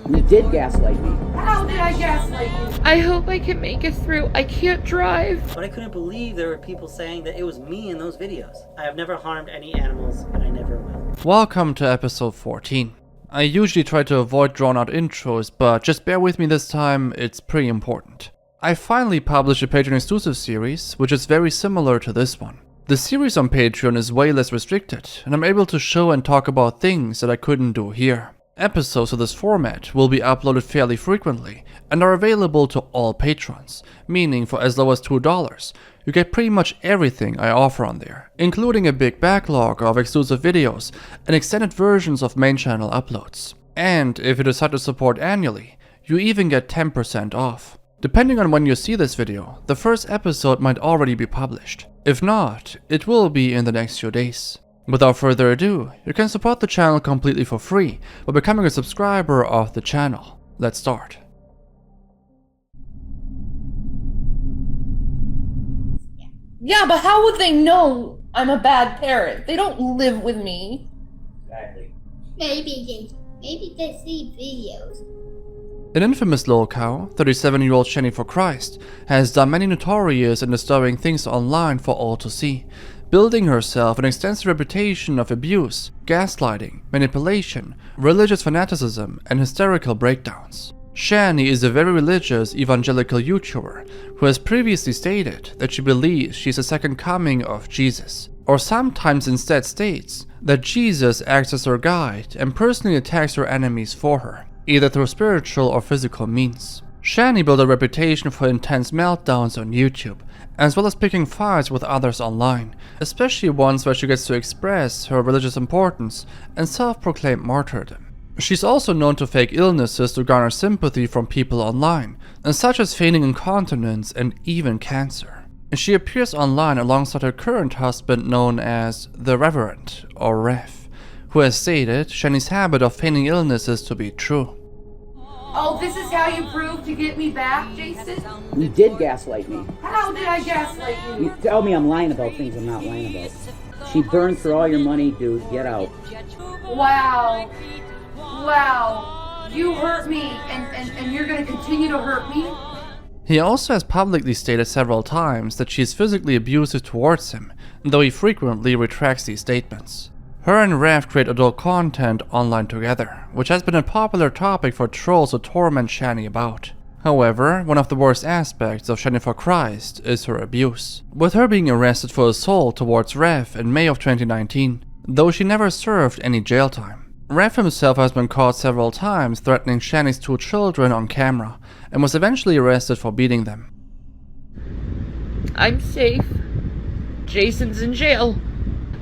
You did gaslight me. How did I gaslight you? I hope I can make it through. I can't drive. But I couldn't believe there were people saying that it was me in those videos. I have never harmed any animals, and I never will. Welcome to episode 14. I usually try to avoid drawn-out intros, but just bear with me this time, it's pretty important. I finally published a Patreon exclusive series, which is very similar to this one. The series on Patreon is way less restricted, and I'm able to show and talk about things that I couldn't do here. Episodes of this format will be uploaded fairly frequently and are available to all patrons, meaning for as low as $2, you get pretty much everything I offer on there, including a big backlog of exclusive videos and extended versions of main channel uploads. And if you decide to support annually, you even get 10% off. Depending on when you see this video, the first episode might already be published. If not, it will be in the next few days. Without further ado, you can support the channel completely for free by becoming a subscriber of the channel. Let's start. Yeah, but how would they know I'm a bad parent? They don't live with me. Exactly. Maybe they see videos. An infamous lol cow, 37-year-old ShannyForChrist, has done many notorious and disturbing things online for all to see, building herself an extensive reputation of abuse, gaslighting, manipulation, religious fanaticism, and hysterical breakdowns. Shanny is a very religious evangelical YouTuber who has previously stated that she believes she's the second coming of Jesus, or sometimes instead states that Jesus acts as her guide and personally attacks her enemies for her, either through spiritual or physical means. Shanny built a reputation for intense meltdowns on YouTube, as well as picking fights with others online, especially ones where she gets to express her religious importance and self-proclaimed martyrdom. She's also known to fake illnesses to garner sympathy from people online, such as feigning incontinence and even cancer. She appears online alongside her current husband known as the Reverend, or Rev, who has stated Shanny's habit of feigning illnesses to be true. Oh, this is how you prove to get me back, Jason? You did gaslight me. How did I gaslight you? You tell me I'm lying about things I'm not lying about. She burned through all your money, dude. Get out. Wow. Wow. You hurt me, and you're gonna continue to hurt me? He also has publicly stated several times that she is physically abusive towards him, though he frequently retracts these statements. Her and Rev create adult content online together, which has been a popular topic for trolls to torment Shanny about. However, one of the worst aspects of ShannyForChrist is her abuse, with her being arrested for assault towards Rev in May of 2019, though she never served any jail time. Rev himself has been caught several times threatening Shanny's 2 children on camera, and was eventually arrested for beating them. I'm safe. Jason's in jail.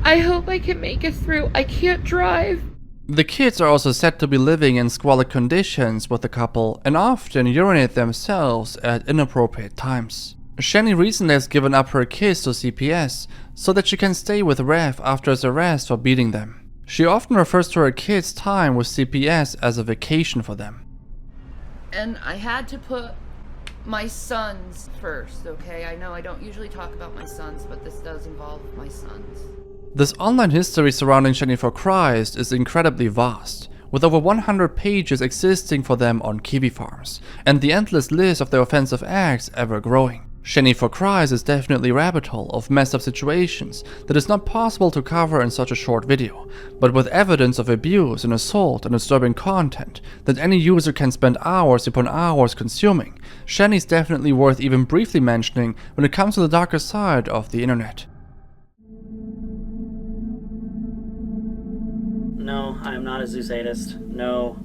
I hope I can make it through. I can't drive. The kids are also said to be living in squalid conditions with the couple and often urinate themselves at inappropriate times. Shanny recently has given up her kids to CPS so that she can stay with Rev after his arrest for beating them. She often refers to her kids' time with CPS as a vacation for them. And I had to put my sons first, okay? I know I don't usually talk about my sons, but this does involve my sons. This online history surrounding ShannyForChrist is incredibly vast, with over 100 pages existing for them on Kiwi farms, and the endless list of their offensive acts ever growing. ShannyForChrist is definitely a rabbit hole of messed up situations that is not possible to cover in such a short video, but with evidence of abuse and assault and disturbing content that any user can spend hours upon hours consuming, Shanny's definitely worth even briefly mentioning when it comes to the darker side of the internet. No, I am not a zoo sadist. No,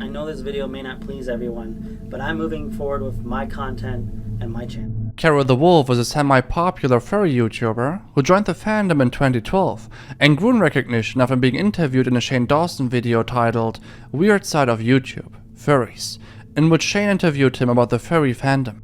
I know this video may not please everyone, but I'm moving forward with my content and my channel. Kero The Wolf was a semi-popular furry YouTuber who joined the fandom in 2012 and grew in recognition after being interviewed in a Shane Dawson video titled Weird Side of YouTube, Furries, in which Shane interviewed him about the furry fandom.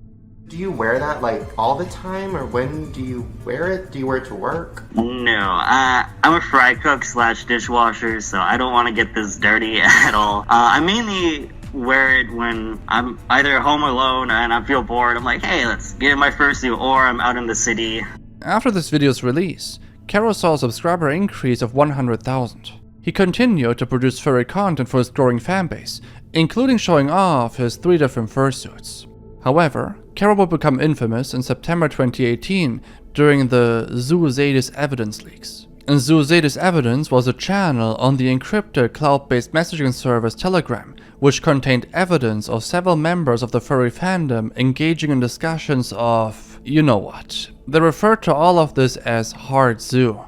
Do you wear that like all the time, or when do you wear it? Do you wear it to work? No, I'm a fry cook / dishwasher, so I don't want to get this dirty at all. I mainly wear it when I'm either home alone and I feel bored. I'm like, hey, let's get in my fursuit, or I'm out in the city. After this video's release, Kero saw a subscriber increase of 100,000. He continued to produce furry content for his growing fanbase, including showing off his 3 different fursuits. However, Kero would become infamous in September 2018 during the Zoozadis evidence leaks. And Zoozadis evidence was a channel on the encrypted cloud-based messaging service Telegram, which contained evidence of several members of the furry fandom engaging in discussions of, you know what. They referred to all of this as Hard Zoo.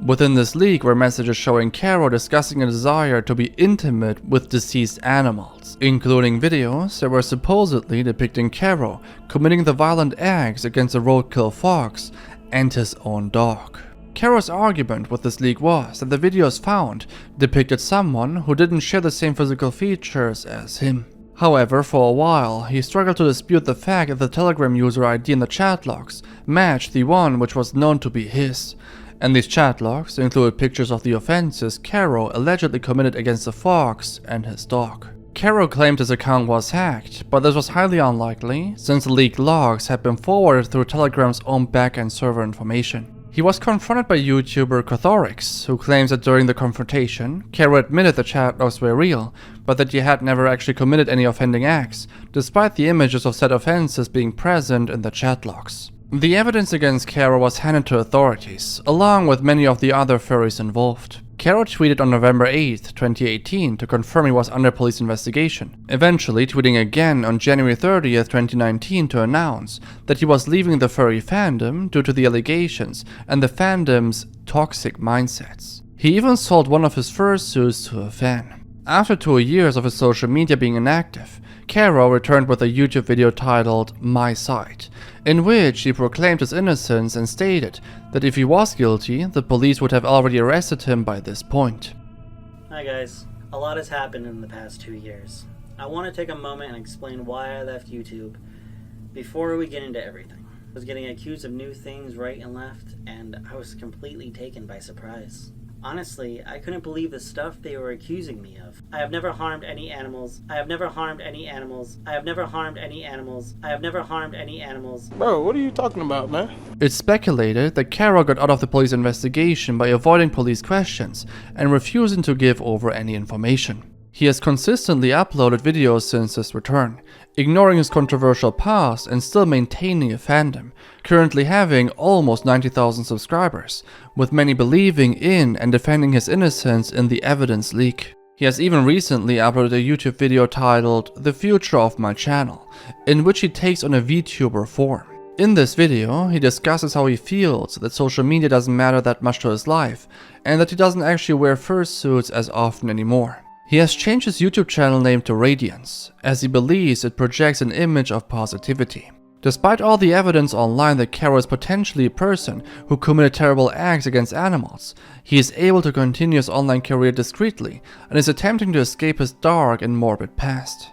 Within this leak were messages showing Kero discussing a desire to be intimate with deceased animals, including videos that were supposedly depicting Kero committing the violent acts against a roadkill fox and his own dog. Kero's argument with this leak was that the videos found depicted someone who didn't share the same physical features as him. However, for a while, he struggled to dispute the fact that the Telegram user ID in the chat logs matched the one which was known to be his, and these chat logs included pictures of the offenses Kero allegedly committed against the fox and his dog. Kero claimed his account was hacked, but this was highly unlikely since the leaked logs had been forwarded through Telegram's own backend server information. He was confronted by YouTuber Kothorix, who claims that during the confrontation, Kero admitted the chat logs were real, but that he had never actually committed any offending acts, despite the images of said offenses being present in the chat logs. The evidence against Kero was handed to authorities, along with many of the other furries involved. Kero tweeted on November 8, 2018 to confirm he was under police investigation, eventually tweeting again on January 30, 2019 to announce that he was leaving the furry fandom due to the allegations and the fandom's toxic mindsets. He even sold one of his fursuits to a fan. After 2 years of his social media being inactive, Kero returned with a YouTube video titled My Side, in which he proclaimed his innocence and stated that if he was guilty, the police would have already arrested him by this point. Hi guys, a lot has happened in the past 2 years. I want to take a moment and explain why I left YouTube before we get into everything. I was getting accused of new things right and left, and I was completely taken by surprise. Honestly, I couldn't believe the stuff they were accusing me of. I have never harmed any animals. I have never harmed any animals. I have never harmed any animals. I have never harmed any animals. Bro, what are you talking about, man? It's speculated that Kero got out of the police investigation by avoiding police questions and refusing to give over any information. He has consistently uploaded videos since his return, ignoring his controversial past and still maintaining a fandom, currently having almost 90,000 subscribers, with many believing in and defending his innocence in the evidence leak. He has even recently uploaded a YouTube video titled The Future of My Channel, in which he takes on a VTuber form. In this video, he discusses how he feels that social media doesn't matter that much to his life, and that he doesn't actually wear fursuits as often anymore. He has changed his YouTube channel name to Radiance, as he believes it projects an image of positivity. Despite all the evidence online that Kero is potentially a person who committed terrible acts against animals, he is able to continue his online career discreetly and is attempting to escape his dark and morbid past.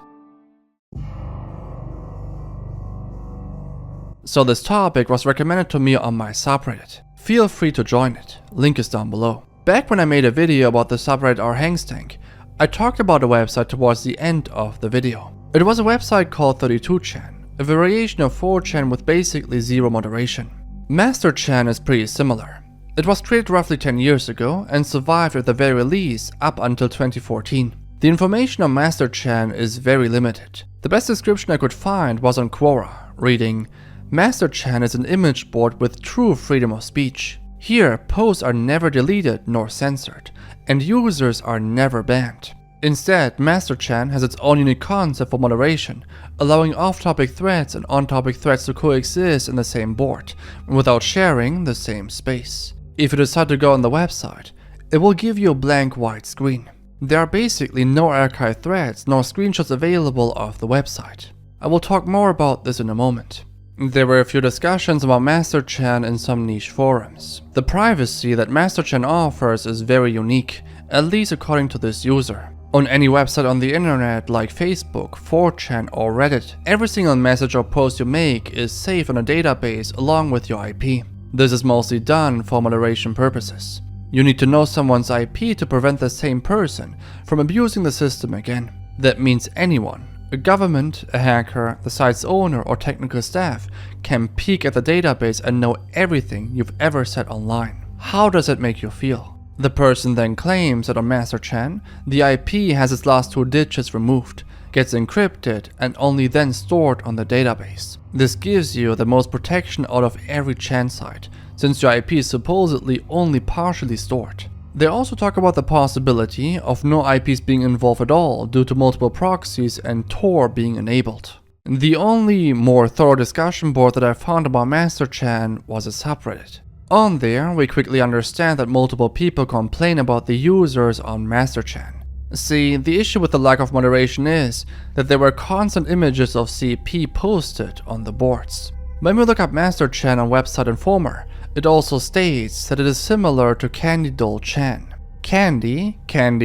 So this topic was recommended to me on my subreddit. Feel free to join it, link is down below. Back when I made a video about the subreddit rHangstank, I talked about a website towards the end of the video. It was a website called 32chan, a variation of 4chan with basically zero moderation. Masterchan is pretty similar. It was created roughly 10 years ago and survived at the very least up until 2014. The information on Masterchan is very limited. The best description I could find was on Quora, reading, "Masterchan is an image board with true freedom of speech. Here, posts are never deleted nor censored, and users are never banned. Instead, Masterchan has its own unique concept for moderation, allowing off-topic threads and on-topic threads to coexist in the same board, without sharing the same space. If you decide to go on the website, it will give you a blank white screen. There are basically no archived threads nor screenshots available of the website. I will talk more about this in a moment. There were a few discussions about Masterchan in some niche forums. The privacy that Masterchan offers is very unique, at least according to this user. On any website on the internet like Facebook, 4chan or Reddit, every single message or post you make is saved on a database along with your IP. This is mostly done for moderation purposes. You need to know someone's IP to prevent the same person from abusing the system again. That means anyone, a government, a hacker, the site's owner or technical staff, can peek at the database and know everything you've ever said online. How does it make you feel? The person then claims that on Masterchan, the IP has its last 2 digits removed, gets encrypted, and only then stored on the database. This gives you the most protection out of every Chan site, since your IP is supposedly only partially stored. They also talk about the possibility of no IPs being involved at all due to multiple proxies and Tor being enabled. The only more thorough discussion board that I found about Masterchan was a subreddit. On there, we quickly understand that multiple people complain about the users on Masterchan. See, the issue with the lack of moderation is that there were constant images of CP posted on the boards. When we look up Masterchan on Website Informer, it also states that it is similar to Candy Doll Chan. Candy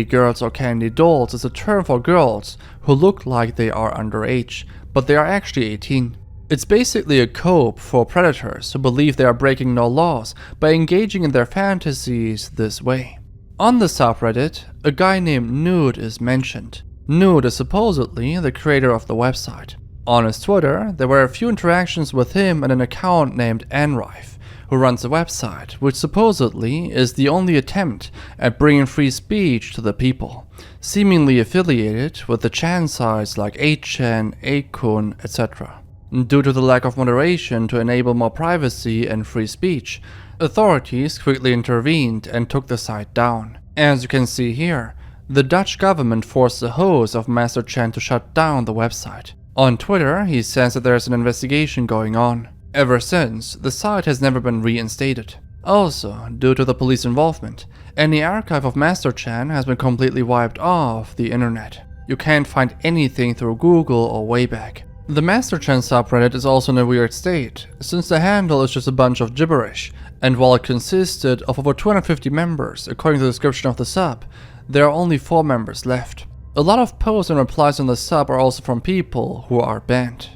girls or candy dolls is a term for girls who look like they are underage, but they are actually 18. It's basically a cope for predators who believe they are breaking no laws by engaging in their fantasies this way. On the subreddit, a guy named Nude is mentioned. Nude is supposedly the creator of the website. On his Twitter, there were a few interactions with him and an account named Anrife, who runs a website which supposedly is the only attempt at bringing free speech to the people, seemingly affiliated with the Chan sites like 8chan, 8kun, etc. Due to the lack of moderation to enable more privacy and free speech, authorities quickly intervened and took the site down. As you can see here, the Dutch government forced the host of Masterchan to shut down the website. On Twitter, he says that there's an investigation going on. Ever since, the site has never been reinstated. Also, due to the police involvement, any archive of Masterchan has been completely wiped off the internet. You can't find anything through Google or Wayback. The Masterchan subreddit is also in a weird state, since the handle is just a bunch of gibberish, and while it consisted of over 250 members, according to the description of the sub, there are only 4 members left. A lot of posts and replies on the sub are also from people who are banned.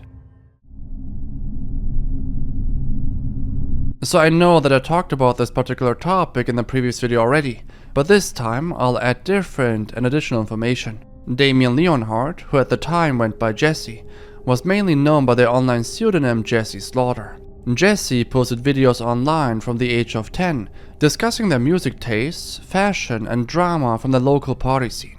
So I know that I talked about this particular topic in the previous video already, but this time I'll add different and additional information. Damien Leonhardt, who at the time went by Jesse, was mainly known by the online pseudonym Jesse Slaughter. Jesse posted videos online from the age of 10, discussing their music tastes, fashion, and drama from the local party scene.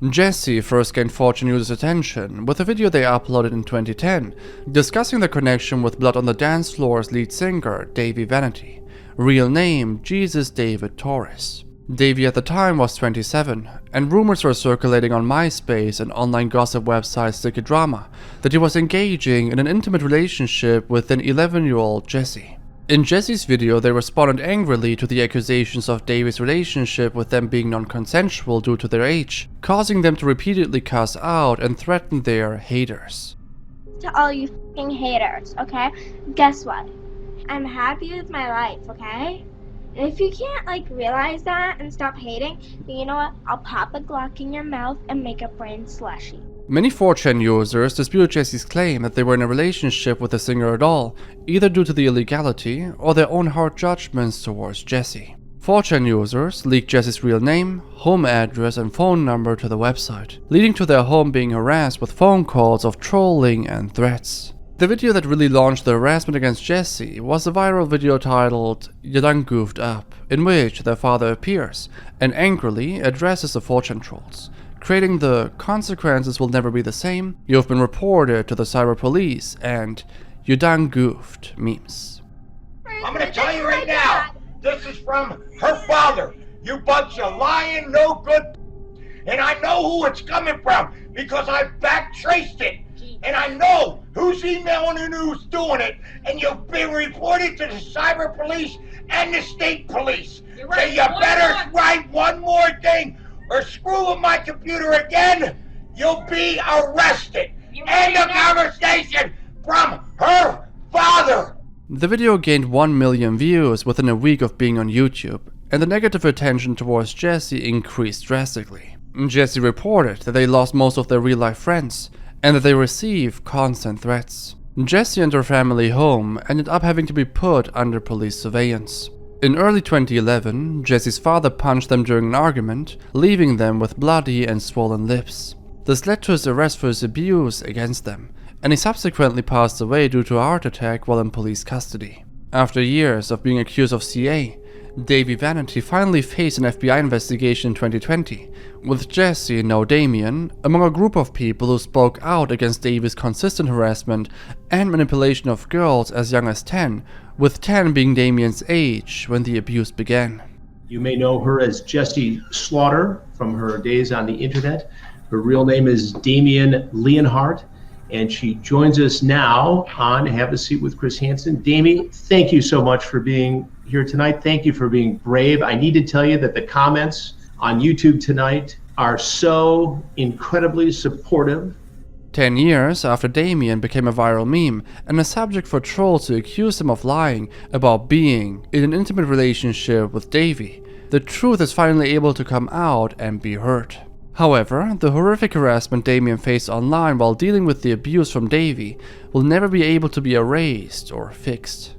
Jesse first gained 4chan users' attention with a video they uploaded in 2010, discussing their connection with Blood on the Dance Floor's lead singer, Davey Vanity, real name Jesus David Torres. Davey at the time was 27, and rumors were circulating on MySpace and online gossip website Sticky Drama that he was engaging in an intimate relationship with an 11-year-old Jesse. In Jesse's video, they responded angrily to the accusations of Davey's relationship with them being non-consensual due to their age, causing them to repeatedly cuss out and threaten their haters. To all you f***ing haters, okay? Guess what? I'm happy with my life, okay? And if you can't, realize that and stop hating, then you know what? I'll pop a Glock in your mouth and make a brain slushy. Many 4chan users dispute Jesse's claim that they were in a relationship with the singer at all, either due to the illegality or their own hard judgments towards Jesse. 4chan users leaked Jesse's real name, home address, and phone number to the website, leading to their home being harassed with phone calls of trolling and threats. The video that really launched the harassment against Jesse was a viral video titled "You Done Goofed Up," in which their father appears and angrily addresses the 4chan trolls, creating the "consequences will never be the same, you have been reported to the cyber police," and "You done goofed" memes. I'm gonna tell you right now, this is from her father, you bunch of lying, no good, and I know who it's coming from because I've back traced it. And I know who's emailing and who's doing it, and you've been reported to the cyber police and the state police. So you better write one more thing, or screw with my computer again, you'll be arrested. End of conversation from her father. The video gained 1 million views within a week of being on YouTube, and the negative attention towards Jesse increased drastically. Jesse reported that they lost most of their real-life friends, and that they received constant threats. Jesse and her family home ended up having to be put under police surveillance. In early 2011, Jesse's father punched them during an argument, leaving them with bloody and swollen lips. This led to his arrest for his abuse against them, and he subsequently passed away due to a heart attack while in police custody. After years of being accused of CA, Davey Vanity finally faced an FBI investigation in 2020, with Jesse, now Damien, among a group of people who spoke out against Davey's consistent harassment and manipulation of girls as young as 10, with 10 being Damien's age when the abuse began. You may know her as Jessie Slaughter from her days on the internet. Her real name is Damien Leonhardt, and she joins us now on Have a Seat with Chris Hansen. Damien, thank you so much for being here tonight. Thank you for being brave. I need to tell you that the comments on YouTube tonight are so incredibly supportive. 10 years after Damien became a viral meme and a subject for trolls to accuse him of lying about being in an intimate relationship with Davey, the truth is finally able to come out and be heard. However, the horrific harassment Damien faced online while dealing with the abuse from Davey will never be able to be erased or fixed.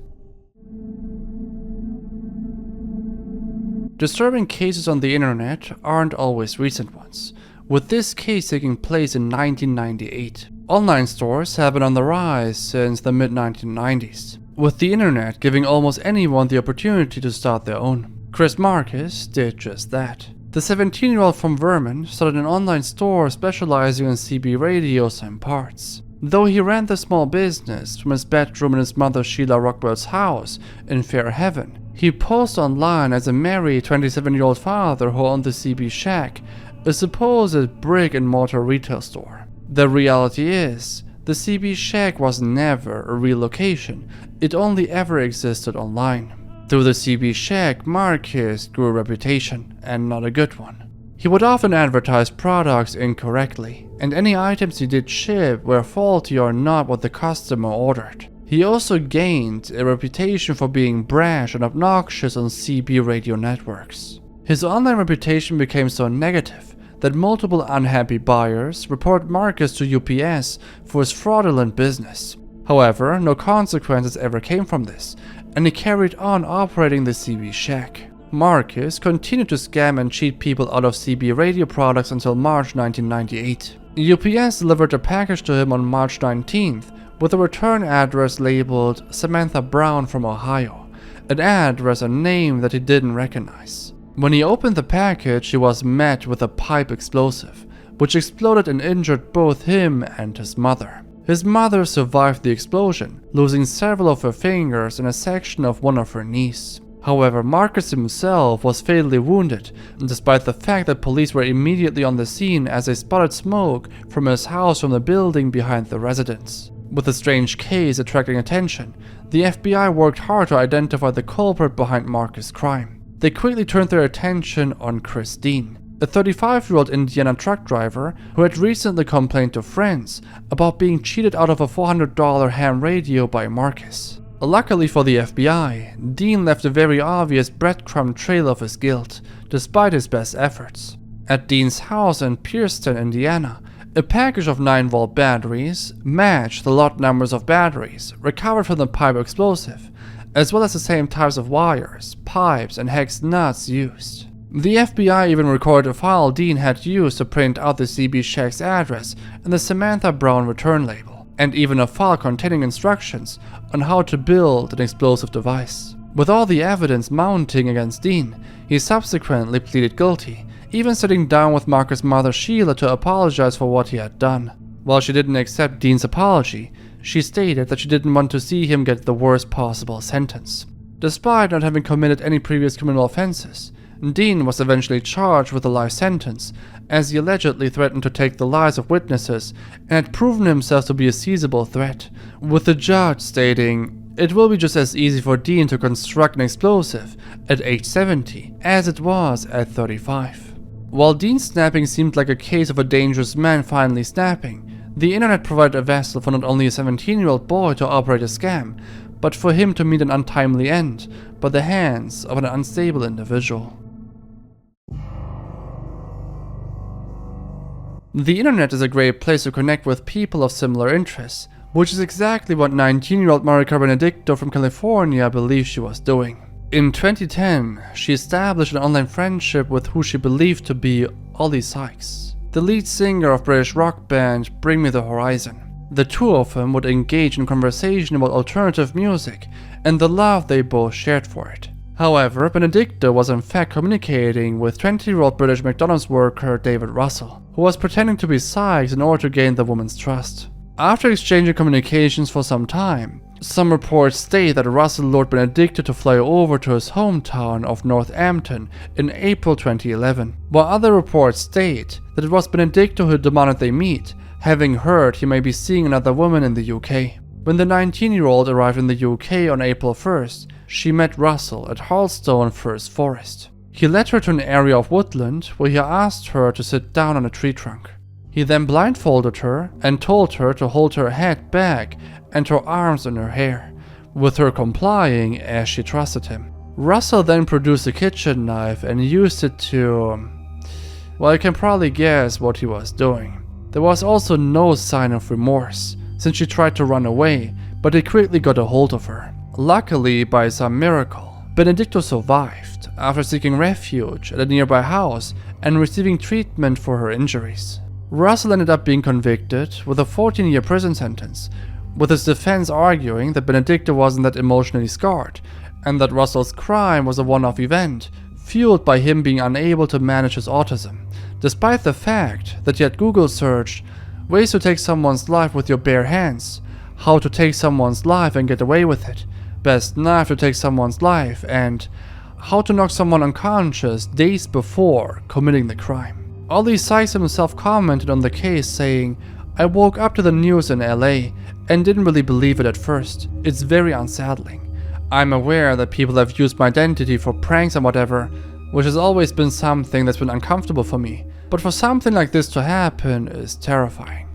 Disturbing cases on the internet aren't always recent ones, with this case taking place in 1998. Online stores have been on the rise since the mid-1990s, with the internet giving almost anyone the opportunity to start their own. Chris Marcus did just that. The 17-year-old from Vermont started an online store specializing in CB radios and parts. Though he ran the small business from his bedroom in his mother Sheila Rockwell's house in Fairhaven, he posed online as a married 27-year-old father who owned the CB Shack, a supposed brick-and-mortar retail store. The reality is, the CB Shack was never a real location, it only ever existed online. Through the CB Shack, Marcus grew a reputation, and not a good one. He would often advertise products incorrectly, and any items he did ship were faulty or not what the customer ordered. He also gained a reputation for being brash and obnoxious on CB radio networks. His online reputation became so negative that multiple unhappy buyers reported Marcus to UPS for his fraudulent business. However, no consequences ever came from this, and he carried on operating the CB Shack. Marcus continued to scam and cheat people out of CB radio products until March 1998. UPS delivered a package to him on March 19th with a return address labeled Samantha Brown from Ohio, an address and name that he didn't recognize. When he opened the package, he was met with a pipe explosive, which exploded and injured both him and his mother. His mother survived the explosion, losing several of her fingers and a section of one of her knees. However, Marcus himself was fatally wounded, despite the fact that police were immediately on the scene as they spotted smoke from his house from the building behind the residence. With the strange case attracting attention, the FBI worked hard to identify the culprit behind Marcus' crime. They quickly turned their attention on Chris Dean, a 35-year-old Indiana truck driver who had recently complained to friends about being cheated out of a $400 ham radio by Marcus. Luckily for the FBI, Dean left a very obvious breadcrumb trail of his guilt, despite his best efforts. At Dean's house in Pierceton, Indiana, a package of 9-volt batteries matched the lot numbers of batteries recovered from the pipe explosive, as well as the same types of wires, pipes, and hex nuts used. The FBI even recorded a file Dean had used to print out the CB Shack's address and the Samantha Brown return label, and even a file containing instructions on how to build an explosive device. With all the evidence mounting against Dean, he subsequently pleaded guilty, even sitting down with Marcus' mother Sheila to apologize for what he had done. While she didn't accept Dean's apology, she stated that she didn't want to see him get the worst possible sentence. Despite not having committed any previous criminal offenses, Dean was eventually charged with a life sentence, as he allegedly threatened to take the lives of witnesses and had proven himself to be a seizable threat, with the judge stating, "It will be just as easy for Dean to construct an explosive at age 70 as it was at 35. While Dean's snapping seemed like a case of a dangerous man finally snapping, the internet provided a vessel for not only a 17-year-old boy to operate a scam, but for him to meet an untimely end by the hands of an unstable individual. The internet is a great place to connect with people of similar interests, which is exactly what 19-year-old Marica Benedicto from California believed she was doing. In 2010, she established an online friendship with who she believed to be Oli Sykes, the lead singer of British rock band Bring Me the Horizon. The two of them would engage in conversation about alternative music and the love they both shared for it. However, Benedicta was in fact communicating with 20-year-old British McDonald's worker David Russell, who was pretending to be Sykes in order to gain the woman's trust. After exchanging communications for some time, some reports state that Russell lured Benedicta to fly over to his hometown of Northampton in April 2011, while other reports state that it was Benedicta who demanded they meet, having heard he may be seeing another woman in the UK. When the 19-year-old arrived in the UK on April 1st, she met Russell at Harlestone Firs Forest. He led her to an area of woodland where he asked her to sit down on a tree trunk. He then blindfolded her and told her to hold her head back and her arms in her hair, with her complying as she trusted him. Russell then produced a kitchen knife and used it to... well, you can probably guess what he was doing. There was also no sign of remorse, since she tried to run away, but he quickly got a hold of her. Luckily, by some miracle, Benedicta survived after seeking refuge at a nearby house and receiving treatment for her injuries. Russell ended up being convicted with a 14-year prison sentence, with his defense arguing that Benedicta wasn't that emotionally scarred, and that Russell's crime was a one-off event, fueled by him being unable to manage his autism, despite the fact that he had Google searched ways to take someone's life with your bare hands, how to take someone's life and get away with it, best knife to take someone's life, and how to knock someone unconscious days before committing the crime. Oli Skyes himself commented on the case saying, "I woke up to the news in LA and didn't really believe it at first. It's very unsettling. I'm aware that people have used my identity for pranks and whatever, which has always been something that's been uncomfortable for me, but for something like this to happen is terrifying."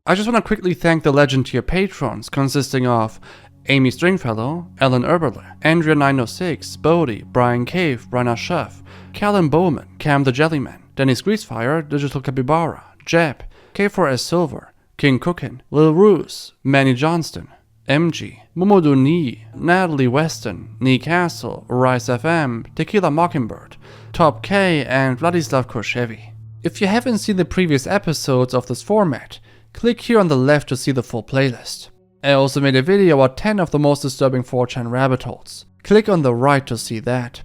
I just want to quickly thank the Legend tier patrons, consisting of Amy Stringfellow, Ellen Erberle, Andrea906, Bodie, Brian Cave, Brian Ashuff, Callum Bowman, Cam the Jellyman, Dennis Greasefire, Digital Capybara, Jeb, K4S Silver, King Cookin, Lil Roos, Manny Johnston, MG, Momodu Nee, Natalie Weston, Nee Castle, Rise FM, Tequila Mockingbird, Top K, and Vladislav Korshevi. If you haven't seen the previous episodes of this format, click here on the left to see the full playlist. I also made a video about 10 of the most disturbing 4chan rabbit holes. Click on the right to see that.